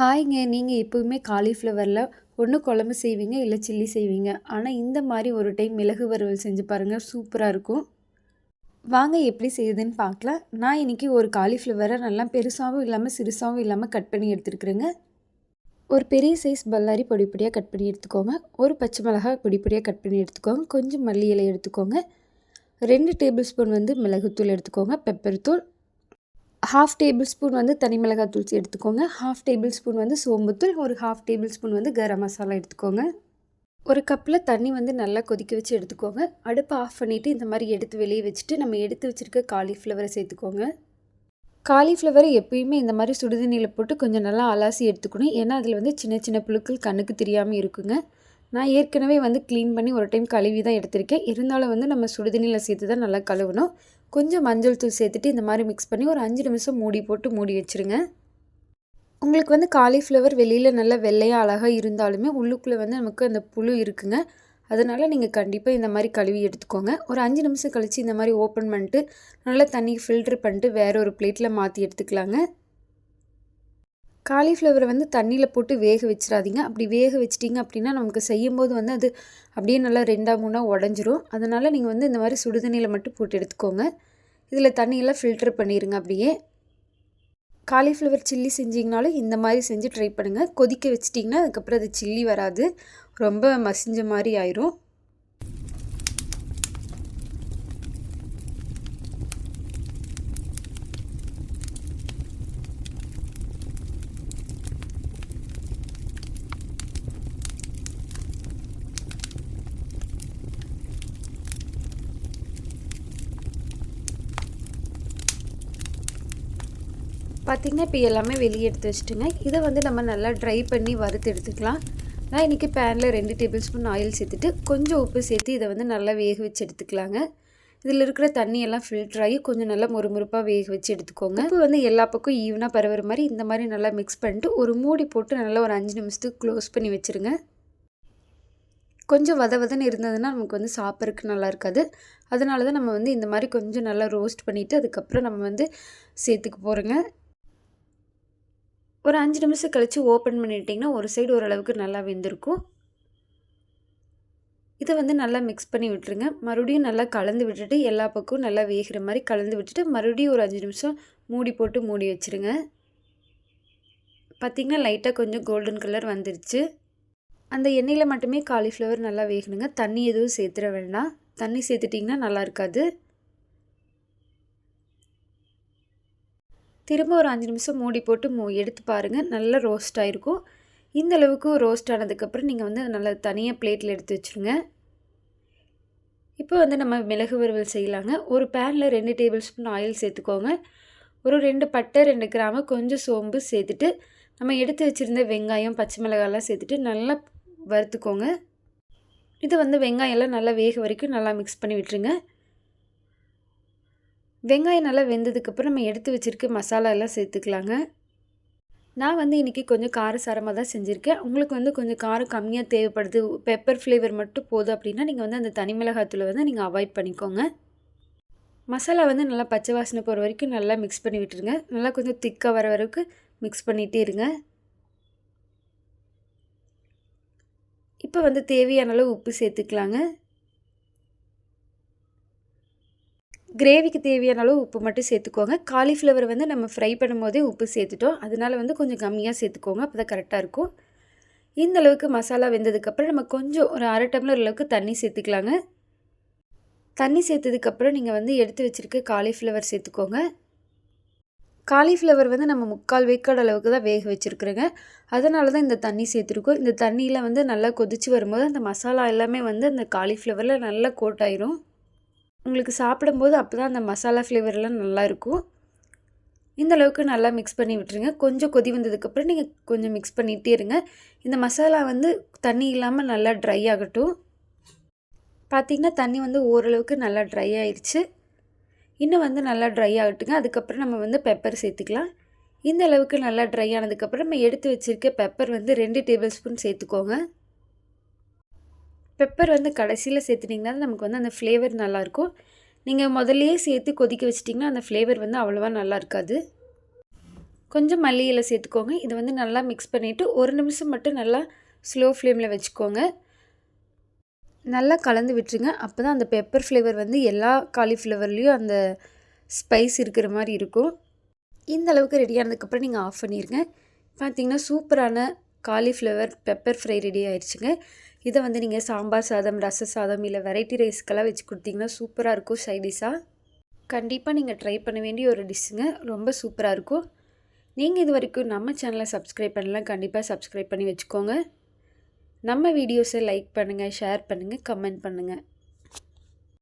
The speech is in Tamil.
ஹாய்ங்க. நீங்க எப்பவுமே காலிஃப்ளவர்ல ஒண்ணு குழம்பு செய்வீங்க, இல்ல சில்லி செய்வீங்க. ஆனா இந்த மாரி ஒரு டைம் மிளகு வறுவல் செஞ்சு பாருங்க. சூப்பரா இருக்கும். வாங்க எப்படி செய்யுதுன்னு பார்க்கலாம். நான் இன்னைக்கு ஒரு காலிஃப்ளவர நல்லா பெருசாவும் இல்லாம, சிறுசாவும் இல்லாம கட் பண்ணி எடுத்துருக்கிறேங்க. ஒரு பெரிய சைஸ் பல்லாரி பொடி பொடியா கட் பண்ணி எடுத்துக்கோங்க. ஒரு பச்சை மிளகாய் பொடி பொடியா கட் பண்ணி எடுத்துக்கோங்க. கொஞ்சம் மல்லி இலை எடுத்துக்கோங்க. 2 டேபிள் ஸ்பூன் மிளகுத்தூள் எடுத்துக்கோங்க. பெப்பர் தூள். 1/2 டேபிள் ஸ்பூன் தனி மிளகாய் தூள் எடுத்துக்கோங்க. 1/2 டேபிள் ஸ்பூன் சோம்புத்தூள். ஒரு 1/2 டேபிள் ஸ்பூன் கரம் மசாலா எடுத்துக்கோங்க. ஒரு கப்பில் தண்ணி நல்லா கொதிக்க வச்சு எடுத்துக்கோங்க. அடுப்பை ஆஃப் பண்ணிவிட்டு இந்த மாதிரி எடுத்து வெளியே வச்சுட்டு நம்ம எடுத்து வச்சுருக்க காலிஃப்ளவரை சேர்த்துக்கோங்க. காலிஃப்ளவரை எப்பயுமே இந்த மாதிரி சுடுதண்ணியில் போட்டு கொஞ்சம் நல்லா அலாசி எடுத்துக்கணும். ஏன்னா அதில் சின்ன சின்ன புழுக்கள் கண்ணுக்கு தெரியாமல் இருக்குங்க. நான் ஏற்கனவே க்ளீன் பண்ணி ஒரு டைம் கழுவி தான் எடுத்திருக்கேன். இருந்தாலும் நம்ம சுடுதண்ணியில் சேர்த்து தான் நல்லா கழுவணும். கொஞ்சம் மஞ்சள் தூள் சேர்த்துட்டு இந்த மாதிரி மிக்ஸ் பண்ணி ஒரு 5 நிமிஷம் மூடி போட்டு மூடி வச்சுருங்க. உங்களுக்கு காலிஃப்ளவர் வெளியில் நல்லா வெள்ளையாக அழகாக இருந்தாலுமே உள்ளுக்குள்ளே நமக்கு அந்த புழு இருக்குங்க. அதனால் நீங்கள் கண்டிப்பாக இந்த மாதிரி கழுவி எடுத்துக்கோங்க. ஒரு 5 நிமிஷம் கழித்து இந்த மாதிரி ஓப்பன் பண்ணிட்டு நல்லா தண்ணி ஃபில்ட்ரு பண்ணிட்டு வேறு ஒரு பிளேட்டில் மாற்றி எடுத்துக்கலாங்க. காலிஃப்ளவரை தண்ணியில் போட்டு வேக வச்சிடாதீங்க. அப்படி வேக வச்சிட்டிங்க அப்படின்னா நமக்கு செய்யும்போது அது அப்படியே நல்லா 2 3 உடஞ்சிரும். அதனால் நீங்கள் இந்த மாதிரி சுடுதண்ணியில் மட்டும் போட்டு எடுத்துக்கோங்க. இதில் தண்ணியெல்லாம் ஃபில்ட்ரு பண்ணிடுங்க. அப்படியே காலிஃப்ளவர் சில்லி செஞ்சிங்கனாலும் இந்த மாதிரி செஞ்சு ட்ரை பண்ணுங்கள். கொதிக்க வச்சிட்டிங்கன்னா அதுக்கப்புறம் அது சில்லி வராது, ரொம்ப மசிஞ்ச மாதிரி ஆயிரும். பார்த்திங்கன்னா இப்போ எல்லாமே வெளியே எடுத்து வச்சுட்டுங்க. இதை நம்ம நல்லா ட்ரை பண்ணி வறுத்து எடுத்துக்கலாம். நான் இன்றைக்கி பேனில் 2 டேபிள் ஸ்பூன் ஆயில் சேர்த்துட்டு கொஞ்சம் உப்பு சேர்த்து இதை நல்லா வேக வச்சு எடுத்துக்கலாங்க. இதில் இருக்கிற தண்ணியெல்லாம் ஃபில்டர் ஆகி கொஞ்சம் நல்லா முறுமுறுப்பாக வேக வச்சு எடுத்துக்கோங்க. உப்பு எல்லா பக்கம் ஈவனாக பரவுற மாதிரி இந்த மாதிரி நல்லா மிக்ஸ் பண்ணிட்டு ஒரு மூடி போட்டு நல்லா ஒரு 5 நிமிஷத்துக்கு க்ளோஸ் பண்ணி வச்சுருங்க. கொஞ்சம் வதன்னு இருந்ததுன்னா நமக்கு சாப்பிட்றதுக்கு நல்லா இருக்காது. அதனால தான் நம்ம இந்த மாதிரி கொஞ்சம் நல்லா ரோஸ்ட் பண்ணிவிட்டு அதுக்கப்புறம் நம்ம சேர்த்துக்க போகிறோங்க. ஒரு 5 நிமிஷம் கழித்து ஓப்பன் பண்ணிட்டிங்கன்னா ஒரு சைடு ஓரளவுக்கு நல்லா வெந்திருக்கும். இதை நல்லா மிக்ஸ் பண்ணி விட்டுருங்க. மறுபடியும் நல்லா கலந்து விட்டுட்டு எல்லா பக்கமும் நல்லா வேகிற மாதிரி கலந்து விட்டுட்டு மறுபடியும் ஒரு 5 நிமிஷம் மூடி போட்டு மூடி வச்சுருங்க. பார்த்திங்கன்னா லைட்டாக கொஞ்சம் கோல்டன் கலர் வந்துருச்சு. அந்த எண்ணெயில் மட்டுமே காலிஃப்ளவர் நல்லா வேகணுங்க. தண்ணி எதுவும் சேர்த்துட வேண்டாம். தண்ணி சேர்த்துட்டிங்கன்னா நல்லா இருக்காது. திரும்ப ஒரு 5 நிமிஷம் மூடி போட்டு எடுத்து பாருங்கள். நல்லா ரோஸ்ட் ஆகிருக்கும். இந்த அளவுக்கு ரோஸ்ட் ஆனதுக்கப்புறம் நீங்கள் அதை நல்லா தனியாக பிளேட்டில் எடுத்து வச்சுருங்க. இப்போ நம்ம மிளகு வறுவல் செய்யலாங்க. ஒரு பேனில் 2 டேபிள் ஸ்பூன் ஆயில் சேர்த்துக்கோங்க. ஒரு 2 பட்டை 2 கிராம்பு கொஞ்சம் சோம்பு சேர்த்துட்டு நம்ம எடுத்து வச்சுருந்த வெங்காயம் பச்சை மிளகாயெல்லாம் சேர்த்துட்டு நல்லா வறுத்துக்கோங்க. இது வெங்காயம்லாம் நல்லா வேக வரைக்கும் நல்லா மிக்ஸ் பண்ணி விட்டுருங்க. வெங்காயம் நல்லா வெந்ததுக்கப்புறம் நம்ம எடுத்து வச்சுருக்க மசாலா எல்லாம் சேர்த்துக்கலாங்க. நான் இன்றைக்கி கொஞ்சம் காரசாரமாக தான் செஞ்சுருக்கேன். உங்களுக்கு கொஞ்சம் காரம் கம்மியாக தேவைப்படுது, பெப்பர் ஃப்ளேவர் மட்டும் போதும் அப்படின்னா நீங்கள் அந்த தனி மிளகாத்தூளை நீங்கள் அவாய்ட் பண்ணிக்கோங்க. மசாலா நல்லா பச்சை வாசனை போகிற வரைக்கும் நல்லா மிக்ஸ் பண்ணி விட்டுருங்க. நல்லா கொஞ்சம் திக்காக வர வரைக்கும் மிக்ஸ் பண்ணிகிட்டே இருங்க. இப்போ தேவையான அளவு உப்பு சேர்த்துக்கலாங்க. கிரேவிக்கு தேவையான அளவு உப்பு மட்டும் சேர்த்துக்கோங்க. காலிஃப்ளவர் நம்ம ஃப்ரை பண்ணும்போதே உப்பு சேர்த்துட்டோம். அதனால் கொஞ்சம் கம்மியாக சேர்த்துக்கோங்க. அப்போ தான் கரெக்டாக இருக்கும். இந்த அளவுக்கு மசாலா வெந்ததுக்கப்புறம் நம்ம கொஞ்சம் ஒரு 1/2 டம்ளர் அளவுக்கு தண்ணி சேர்த்துக்கலாங்க. தண்ணி சேர்த்ததுக்கப்புறம் நீங்கள் எடுத்து வச்சுருக்க காலிஃப்ளவர் சேர்த்துக்கோங்க. காலிஃப்ளவர் நம்ம 3/4 வேக்காடு அளவுக்கு தான் வேக வச்சுருக்குறேங்க. அதனால தான் இந்த தண்ணி சேர்த்துருக்கோம். இந்த தண்ணியில் நல்லா கொதித்து வரும்போது அந்த மசாலா எல்லாமே அந்த காலிஃப்ளவரில் நல்லா கோட் ஆயிரும். உங்களுக்கு சாப்பிடும்போது அப்போ தான் அந்த மசாலா ஃப்ளேவர்லாம் நல்லாயிருக்கும். இந்த அளவுக்கு நல்லா மிக்ஸ் பண்ணி விட்டுருங்க. கொஞ்சம் கொதி வந்ததுக்கப்புறம் நீங்கள் கொஞ்சம் மிக்ஸ் பண்ணிகிட்டே இருங்க. இந்த மசாலா தண்ணி இல்லாமல் நல்லா ட்ரை ஆகட்டும். பார்த்திங்கன்னா தண்ணி ஓரளவுக்கு நல்லா ட்ரை ஆயிடுச்சு. இன்னும் நல்லா ட்ரை ஆகட்டுங்க. அதுக்கப்புறம் நம்ம பெப்பர் சேர்த்துக்கலாம். இந்த அளவுக்கு நல்லா ட்ரை ஆனதுக்கப்புறம் நம்ம எடுத்து வச்சுருக்க பெப்பர் 2 டேபிள் ஸ்பூன் சேர்த்துக்கோங்க. பெப்பர் கடைசியில் சேர்த்துட்டிங்கன்னா நமக்கு அந்த ஃப்ளேவர் நல்லாயிருக்கும். நீங்கள் முதல்லையே சேர்த்து கொதிக்க வச்சிட்டிங்கன்னா அந்த ஃப்ளேவர் அவ்வளோவா நல்லா இருக்காது. கொஞ்சம் மல்லி இலை சேர்த்துக்கோங்க. இதை வந்து நல்லா மிக்ஸ் பண்ணிவிட்டு 1 நிமிஷம் மட்டும் நல்லா ஸ்லோ ஃப்ளேமில் வச்சுக்கோங்க. நல்லா கலந்து விட்டுருங்க. அப்போ தான் அந்த பெப்பர் ஃப்ளேவர் வந்து எல்லா காலிஃப்ளவர்லேயும் அந்த ஸ்பைஸ் இருக்கிற மாதிரி இருக்கும். இந்த அளவுக்கு ரெடி ஆனதுக்கப்புறம் நீங்கள் ஆஃப் பண்ணிடுங்க. பார்த்திங்கன்னா சூப்பரான காலிஃப்ளவர் பெப்பர் ஃப்ரை ரெடி ஆயிடுச்சுங்க. இதை வந்து நீங்கள் சாம்பார் சாதம், ரச சாதம் இல்லை வெரைட்டி ரைஸ்க்கெல்லாம் வச்சு கொடுத்தீங்கன்னா சூப்பராக இருக்கும் சைடிஷாக. கண்டிப்பாக நீங்கள் ட்ரை பண்ண வேண்டிய ஒரு டிஷ்ஷுங்க. ரொம்ப சூப்பராக இருக்கும். நீங்கள் இது வரைக்கும் நம்ம சேனலை சப்ஸ்கிரைப் பண்ணலாம், கண்டிப்பாக சப்ஸ்கிரைப் பண்ணி வச்சுக்கோங்க. நம்ம வீடியோஸை லைக் பண்ணுங்கள், ஷேர் பண்ணுங்கள், கமெண்ட் பண்ணுங்கள்.